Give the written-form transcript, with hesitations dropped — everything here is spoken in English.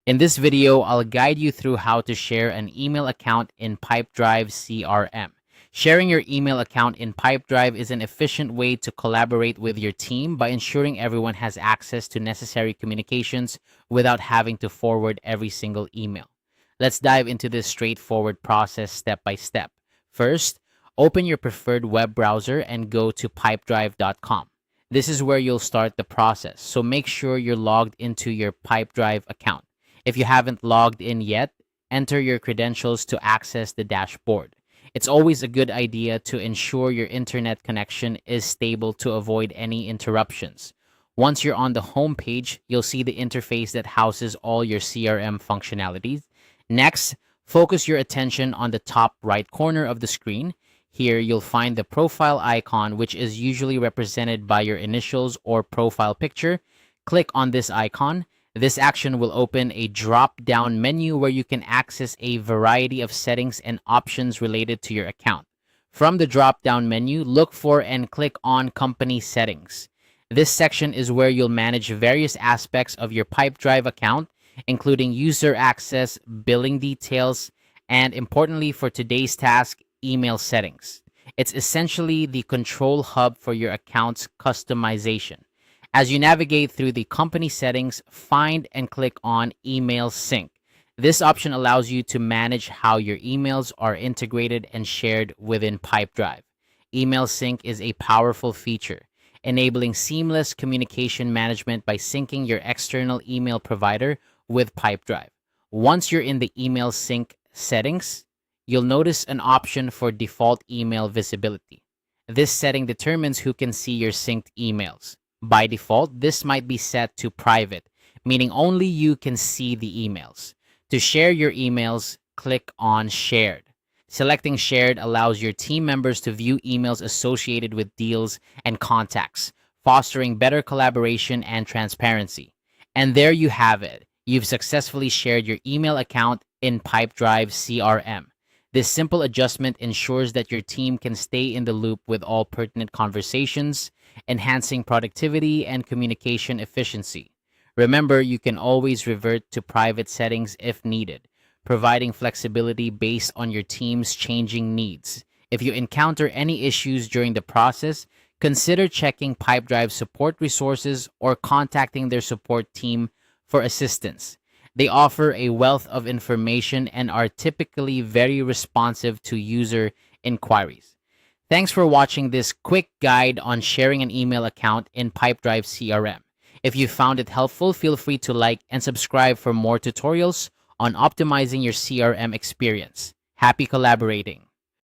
In this video, I'll guide you through how to share an email account in Pipedrive CRM. Sharing your email account in Pipedrive is an efficient way to collaborate with your team by ensuring everyone has access to necessary communications without having to forward every single email. Let's dive into this straightforward process step by step. First, open your preferred web browser and go to pipedrive.com. This is where you'll start the process, so make sure you're logged into your Pipedrive account. If you haven't logged in yet, enter your credentials to access the dashboard. It's always a good idea to ensure your internet connection is stable to avoid any interruptions. Once you're on the home page, you'll see the interface that houses all your CRM functionalities. Next, focus your attention on the top right corner of the screen. Here, you'll find the profile icon, which is usually represented by your initials or profile picture. Click on this icon. This action will open a drop-down menu where you can access a variety of settings and options related to your account. From the drop-down menu, look for and click on Company Settings. This section is where you'll manage various aspects of your Pipedrive account, including user access, billing details, and importantly for today's task, email settings. It's essentially the control hub for your account's customization. As you navigate through the company settings, find and click on Email Sync. This option allows you to manage how your emails are integrated and shared within Pipedrive. Email Sync is a powerful feature, enabling seamless communication management by syncing your external email provider with Pipedrive. Once you're in the Email Sync settings, you'll notice an option for default email visibility. This setting determines who can see your synced emails. By default, this might be set to private, meaning only you can see the emails. To share your emails, click on Shared. Selecting Shared allows your team members to view emails associated with deals and contacts, fostering better collaboration and transparency. And there you have it. You've successfully shared your email account in Pipedrive CRM. This simple adjustment ensures that your team can stay in the loop with all pertinent conversations, enhancing productivity and communication efficiency. Remember, you can always revert to private settings if needed, providing flexibility based on your team's changing needs. If you encounter any issues during the process, consider checking Pipedrive support resources or contacting their support team for assistance. They offer a wealth of information and are typically very responsive to user inquiries. Thanks for watching this quick guide on sharing an email account in Pipedrive CRM. If you found it helpful, feel free to like and subscribe for more tutorials on optimizing your CRM experience. Happy collaborating!